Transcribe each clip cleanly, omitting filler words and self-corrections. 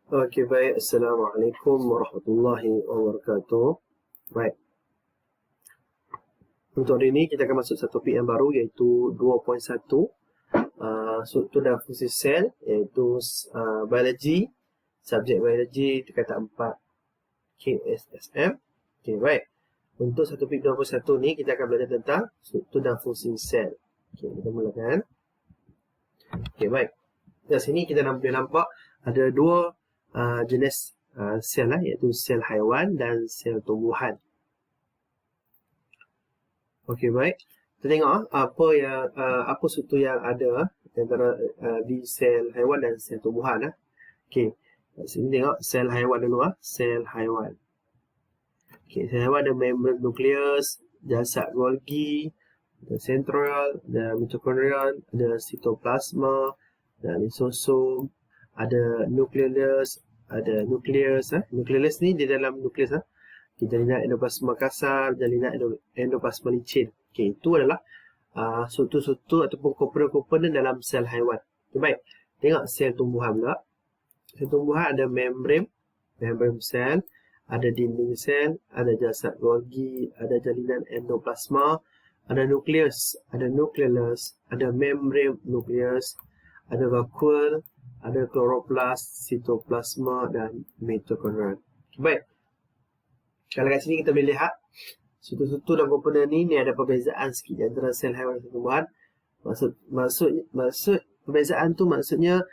Okey, baik. Assalamualaikum warahmatullahi wabarakatuh. Baik. Untuk hari ini kita akan masuk satu topik yang baru iaitu 2.1 struktur dan fungsi sel iaitu biologi, subjek biologi tingkatan 4 KSSM. Okey, baik. Untuk satu topik 2.1 ni kita akan belajar tentang struktur dan fungsi sel. Okey, kita mulakan. Okey, baik. Di sini kita boleh nampak ada dua jenis sel lah, iaitu sel haiwan dan sel tumbuhan. Okey, baik. Kita tengok apa struktur yang ada antara di sel haiwan dan sel tumbuhan. Okey, sini tengok sel haiwan dulu. Sel haiwan. Okey, sel haiwan ada membran nukleus, jasad Golgi, ada centriole, ada mitokondrion, ada sitoplasma, ada lisosom, ada nukleus, Nukleus ni di dalam nukleus jaringan endoplasma kasar, jaringan endoplasma licin. Okey, itu adalah struktur-struktur ataupun komponen-komponen dalam sel haiwan. Okay, baik. Tengok sel tumbuhan pula. Sel tumbuhan ada membran sel, ada dinding sel, ada jasad Golgi, ada jalinan endoplasma, ada nukleus, ada nukleolus, ada membran nukleus, ada vakuol, ada kloroplast, sitoplasma dan mitokondrion. Okay, baik. Kalau kat sini kita boleh lihat struktur dan komponen ni ada perbezaan sikit antara sel haiwan dan sel tumbuhan. Maksud perbezaan tu maksudnya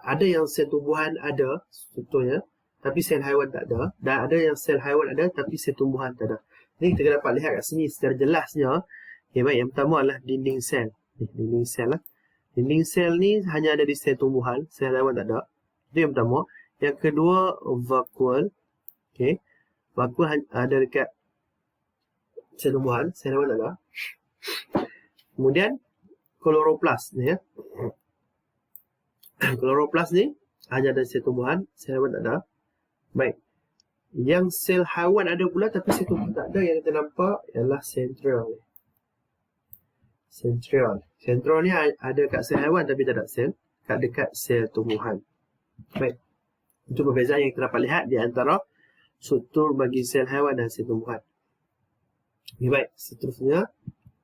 ada yang sel tumbuhan ada strukturnya tapi sel haiwan tak ada, dan ada yang sel haiwan ada tapi sel tumbuhan tak ada. Jadi kita dapat lihat kat sini secara jelasnya. Okay, baik. Yang pertama adalah dinding sel. Dinding sel lah. Dinding sel ni hanya ada di sel tumbuhan, sel haiwan tak ada. Itu yang pertama. Yang kedua, vakuol. Okey. Vakuol ada dekat sel tumbuhan, sel haiwan tak ada. Kemudian kloroplast ni ya. Kloroplast ni hanya ada sel tumbuhan, sel haiwan tak ada. Baik. Yang sel haiwan ada pula tapi sel tumbuhan tak ada, yang kita nampak ialah centriole. Centriole ni ada kat sel haiwan tapi tak ada dekat sel tumbuhan. Baik. Itu perbezaan yang kita dapat lihat di antara struktur bagi sel haiwan dan sel tumbuhan. Okay, baik. Seterusnya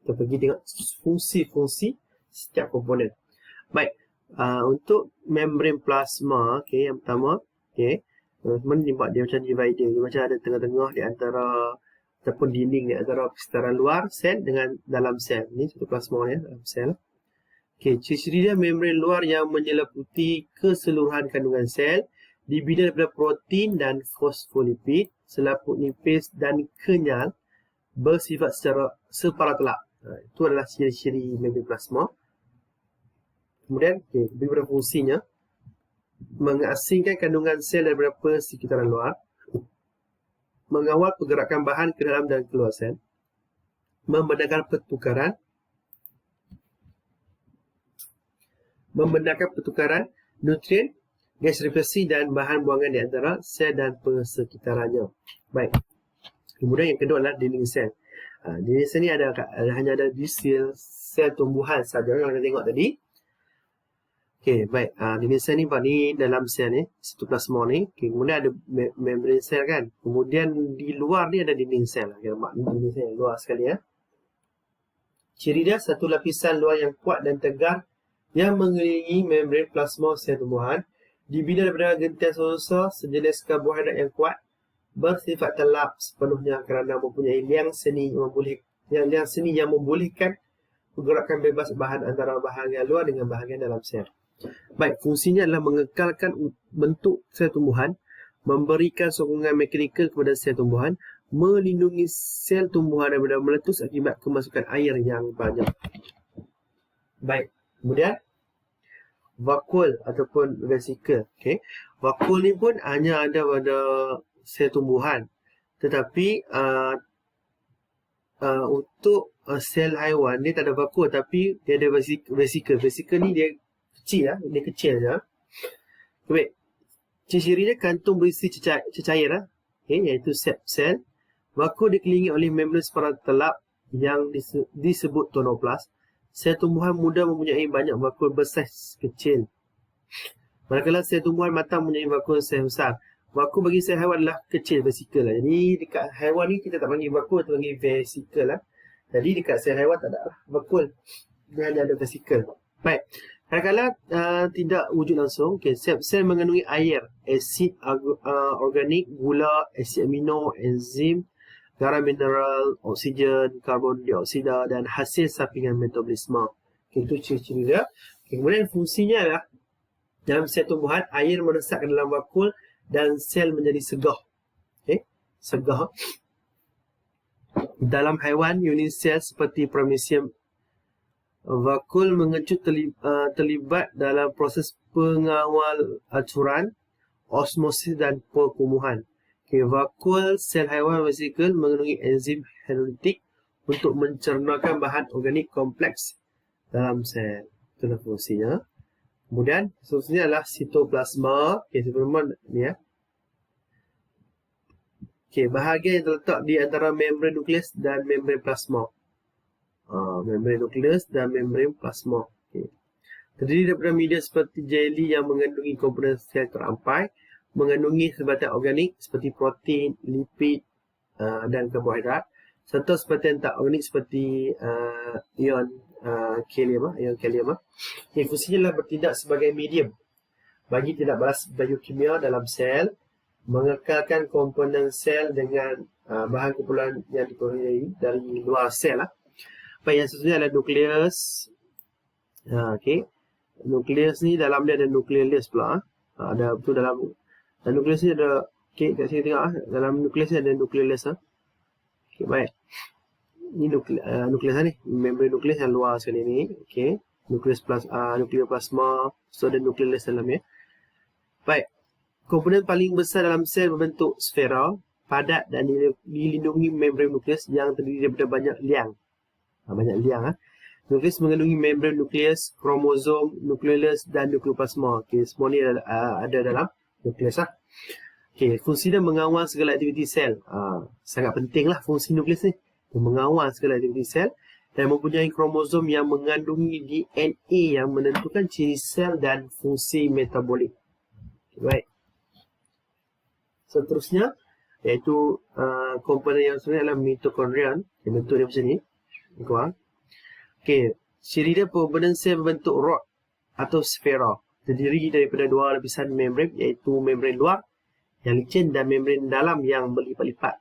kita pergi tengok fungsi-fungsi setiap komponen. Baik. Untuk membran plasma, okey, yang pertama, okey. Teman-teman nampak dia macam divider, dia macam ada tengah-tengah di antara ataupun dinding di antara persekitaran luar sel dengan dalam sel. Ni satu plasma ni dalam sel. Okey, ciri-ciri dia membran luar yang menyeliputi keseluruhan kandungan sel, dibina daripada protein dan fosfolipid, selaput nipis dan kenyal, bersifat secara separatelak. Itu adalah ciri-ciri membran plasma. Kemudian, beberapa fungsinya, mengasingkan kandungan sel daripada persekitaran luar, mengawal pergerakan bahan ke dalam dan keluar sel, membenarkan pertukaran nutrien, gas refleksi dan bahan buangan di antara sel dan persekitarannya. Baik. Kemudian yang kedua adalah dinding sel. Dinding sel ni hanya ada di sel tumbuhan saja yang kita tengok tadi. Okey, baik. Dinding sel ni dalam sel ni, sitoplasma ni. Okay, kemudian ada membran sel kan. Kemudian di luar ni ada dinding sel. Okay, nampak dinding sel luar sekali ya. Ciri dia satu lapisan luar yang kuat dan tegar yang mengelilingi membran plasma sel tumbuhan, dibina daripada gentian selulosa sejenis karbohidrat yang kuat, bersifat telap sepenuhnya kerana mempunyai liang seni yang membolehkan pergerakan bebas bahan antara bahagian luar dengan bahagian dalam sel. Baik, fungsinya adalah mengekalkan bentuk sel tumbuhan, memberikan sokongan mekanikal kepada sel tumbuhan, melindungi sel tumbuhan daripada meletus akibat kemasukan air yang banyak. Baik, kemudian vakuol ataupun vesikel. Okay. Vakuol ni pun hanya ada pada sel tumbuhan, tetapi untuk sel haiwan dia tak ada vakuol tapi dia ada vesikel. Vesikel ni dia kecil lah, dia kecil je. Baik. Ciri-ciri dia kantung berisi cecair iaitu sel. Vakuol dikelilingi oleh membran separatelak yang disebut tonoplast. Sel tumbuhan muda mempunyai banyak vakuol bersaiz kecil. Manakala sel tumbuhan matang menjadi vakuum sel besar. Vakuum bagi sel haiwan adalah kecil, vesikel lah. Jadi dekat haiwan ni kita tak panggil vakuum, kita panggil vesikel lah. Jadi dekat sel haiwan tak ada lah vakuum, dia hanya ada vesikel. Baik, kadang-kadang tidak wujud langsung. Okay, sel mengandungi air, asid organik, gula, asid amino, enzim, garam mineral, oksigen, karbon dioksida dan hasil sampingan metabolisme. Okay, itu ciri-ciri dia. Okay, kemudian fungsinya adalah dalam sel tumbuhan, air meresap ke dalam vakuum dan sel menjadi segah. Okay, segah. Dalam haiwan, unit sel seperti Paramecium, vakuum mengecut terlibat dalam proses pengawal acuran, osmosis dan perkumuhan. Okay, vakuum sel haiwan vesikel mengandungi enzim henolytik untuk mencernakan bahan organik kompleks dalam sel. Itulah fungsinya. Kemudian fungsinya adalah sitoplasma. Okay, sitoplasma ni ya. Okay, bahagian yang terletak di antara membran nukleus dan membran plasma. Membran nukleus dan membran plasma. Okay. Terdiri daripada media seperti jeli yang mengandungi komponen sel terampai, mengandungi sebatan organik seperti protein, lipid dan karbohidrat, serta sebatan tak organik seperti ion kalium. Yang fungsinya adalah bertindak sebagai medium bagi tindak balas biokimia dalam sel, mengekalkan komponen sel dengan bahan kumpulan yang diperoleh dari luar sel lah. Yang seterusnya adalah nukleus. Okay. Nukleus ni dalam dia ada nukleolus pula. Ada betul dalam nukleus ni ada. Okay, kat sini tengok dalam nukleus ni ada nukleolus. Okay, baik. Ni nukleus ni, membran nukleus yang luar sekali ni. Okay. Nukleoplasma, so ada nukleolus dalamnya. Baik. Komponen paling besar dalam sel berbentuk sfera, padat dan dilindungi membran nukleus yang terdiri daripada banyak liang. Nukleus mengandungi membran nukleus, kromosom, nukleolus dan nukleoplasma. Okay, semua ni ada dalam nukleus lah. Okay, fungsi dia mengawal segala aktiviti sel. Sangat penting lah fungsi nukleus ni. Dia mengawal segala aktiviti sel dan mempunyai kromosom yang mengandungi DNA yang menentukan ciri sel dan fungsi metabolik. Okay, baik. Seterusnya, iaitu komponen yang sebenarnya adalah mitokondria. Okay, bentuk dia macam ni. Okay, ciri dia komponen sel berbentuk rod atau sfera, terdiri daripada dua lapisan membran, iaitu membran luar yang licin dan membran dalam yang berlipat-lipat,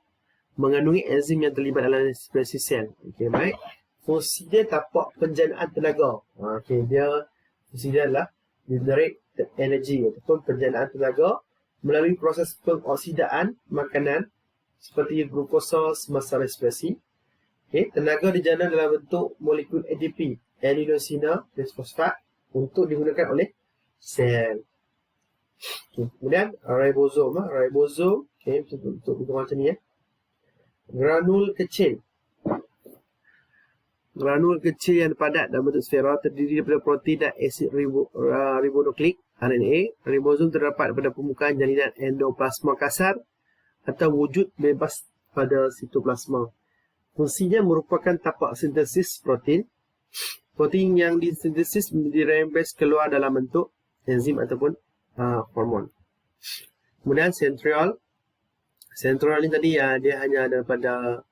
mengandungi enzim yang terlibat dalam ekspresi sel. Okay, baik. Fungsi dia tapak penjanaan tenaga. Okay, fungsi dia adalah generate energy ataupun penjanaan tenaga melalui proses pengoksidaan makanan seperti glukosa semasa respirasi. Okay, tenaga dijana dalam bentuk molekul ATP, adenosina trifosfat, untuk digunakan oleh sel. Okay, kemudian ribosom. Okay, untuk macam ni ya. Granul kecil yang padat dalam bentuk sfera terdiri daripada protein dan asid ribonukleik RNA. Ribosom terdapat pada permukaan jalinan endoplasma kasar atau wujud bebas pada sitoplasma. Fungsinya merupakan tapak sintesis protein. Protein yang disintesis dirembes keluar dalam bentuk enzim ataupun hormon. Kemudian centriole. Centriole ni tadi dia hanya ada pada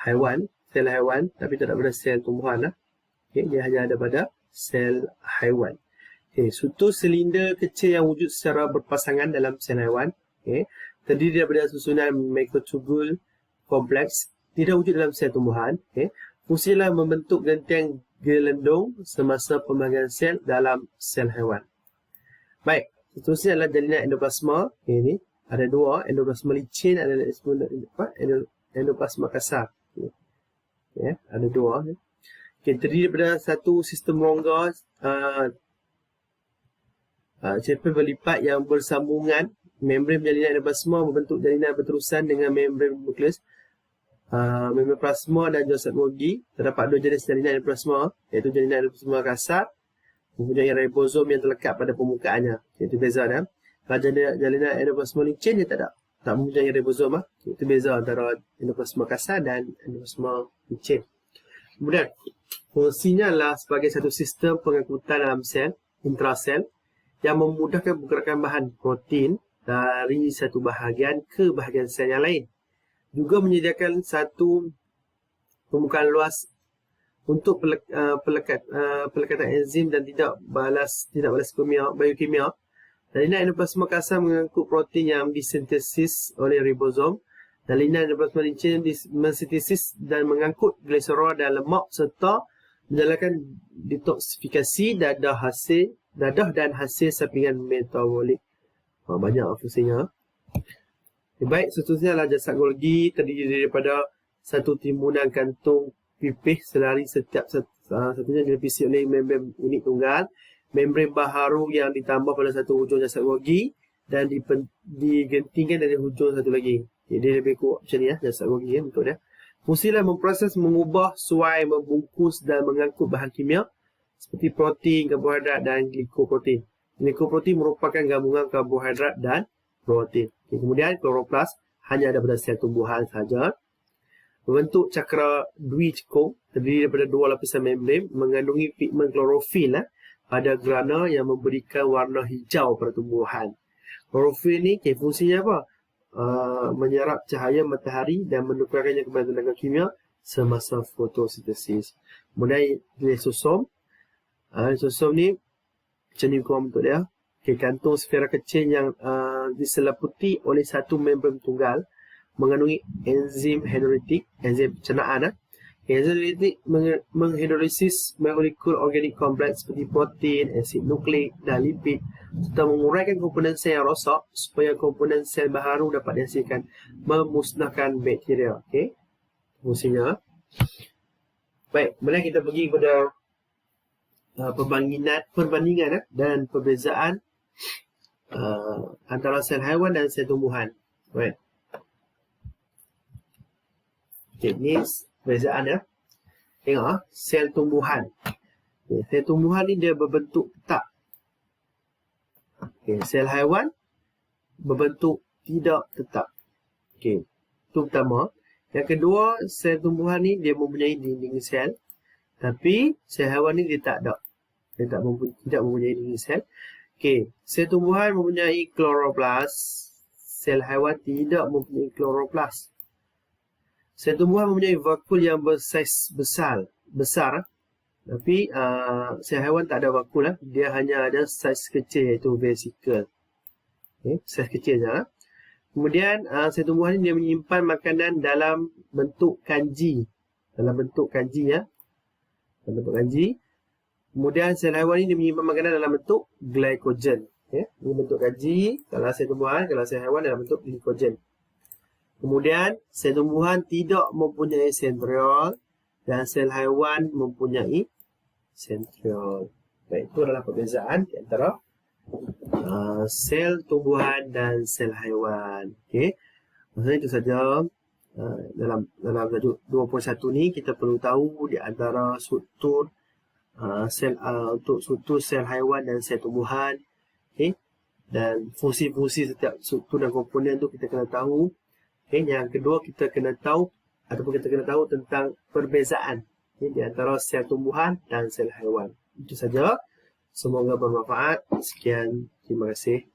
haiwan, sel haiwan, tapi tidak pada sel tumbuhan lah. Okay, dia hanya ada pada sel haiwan. Okay, sutur silinder kecil yang wujud secara berpasangan dalam sel haiwan. Okay, terdiri daripada susunan mikrotubul kompleks, tidak wujud dalam sel tumbuhan. Okay, fungsinya membentuk gentian gelendung semasa pembahagian sel dalam sel haiwan. Baik, seterusnya adalah jalinan endoplasma. Okay, ini ada dua, endoplasma licin, ada endoplasma kasar. Okay, ada dua. Okay, terdiri daripada satu sistem rongga cepa berlipat yang bersambungan. Membran jalinan endoplasma membentuk jalinan berterusan dengan membran nukleus. Membran plasma dan jasad Golgi. Terdapat dua jenis jalinan endoplasma, iaitu jalinan endoplasma kasar mempunyai ribosom yang terlekat pada permukaannya. Itu beza dia. Kalau jalinan endoplasma licin dia tak mempunyai ribosom. Itu beza antara endoplasma kasar dan endoplasma licin. Kemudian fungsinya adalah sebagai satu sistem pengangkutan dalam sel, intrasel, yang memudahkan pergerakan bahan protein dari satu bahagian ke bahagian sel yang lain. Juga menyediakan satu pembukaan luas untuk pelekatan enzim dan tidak balas biokimia. Linan endoplasma kasar mengangkut protein yang disintesis oleh ribosom, dan linan endoplasma lincin mensintesis dan mengangkut gliserol dan lemak serta menjalankan detoksifikasi dadah dan hasil sampingan metabolik. Banyak fungsinya. Baik, seterusnya adalah jasad Golgi, terdiri daripada satu timbunan kantung pipih selari setiap satunya dilapisi oleh membran unik tunggal, membran baharu yang ditambah pada satu hujung jasad Golgi dan digentingkan dari hujung satu lagi. Dia lebih kuat macam ni ya, jasad Golgi ya, bentuk dia. Fungsinya memproses, mengubah, suai, membungkus dan mengangkut bahan kimia seperti protein, karbohidrat dan glikoprotein. Glikoprotein merupakan gabungan karbohidrat dan protein. Kemudian kloroplas hanya ada pada sel tumbuhan sahaja. Membentuk cakra Dwi-Chikung, terdiri daripada dua lapisan membran mengandungi pigmen klorofil pada grana yang memberikan warna hijau pada tumbuhan. Klorofil ni fungsinya apa? Menyerap cahaya matahari dan menukarkannya kepada tenaga kimia semasa fotosintesis. Kemudian lisosom. Lisosom ni macam ni bentuk dia. Kantung sfera kecil yang diseliputi oleh satu membran tunggal mengandungi enzim hidrolitik, enzim pencernaan. Enzim hidrolitik menghidrolisis molekul organik kompleks seperti protein, asid nukleik dan lipid serta menguraikan komponen sel yang rosak supaya komponen sel baharu dapat dihasilkan, memusnahkan bakteria. Okey, fungsinya. Baik, kemudian kita pergi kepada perbandingan dan perbezaan antara sel haiwan dan sel tumbuhan. Baik. Okay, ni perbezaan ya. Tengok sel tumbuhan. Okay, sel tumbuhan ni dia berbentuk tetap. Okay, sel haiwan berbentuk tidak tetap. Okay, itu pertama. Yang kedua, sel tumbuhan ni dia mempunyai dinding sel. Tapi sel haiwan ni dia tak ada. Dia tidak mempunyai dinding sel. Okay, sel tumbuhan mempunyai kloroplas. Sel haiwan tidak mempunyai kloroplas. Sel tumbuhan mempunyai vakul yang bersaiz besar. Tapi sel haiwan tak ada vakul lah. Dia hanya ada saiz kecil iaitu vesicle. Okay, saiz kecil saja. Kemudian sel tumbuhan ini dia menyimpan makanan dalam bentuk kanji. Dalam bentuk kanji ya. Dalam bentuk kanji. Kemudian sel haiwan ini dia menyimpan makanan dalam bentuk glycogen. Okay, ini bentuk kanji. Kalau sel tumbuhan, kalau sel haiwan dalam bentuk glycogen. Kemudian, sel tumbuhan tidak mempunyai sentriol dan sel haiwan mempunyai sentriol. Baik, itu adalah perbezaan di antara sel tumbuhan dan sel haiwan. Okey. Maksudnya itu saja. Dalam tajuk 21 ni kita perlu tahu di antara struktur untuk struktur sel haiwan dan sel tumbuhan. Okey. Dan fungsi-fungsi setiap struktur dan komponen tu kita kena tahu. Okay, yang kedua kita kena tahu tentang perbezaan di antara sel tumbuhan dan sel haiwan. Itu saja. Semoga bermanfaat. Sekian. Terima kasih.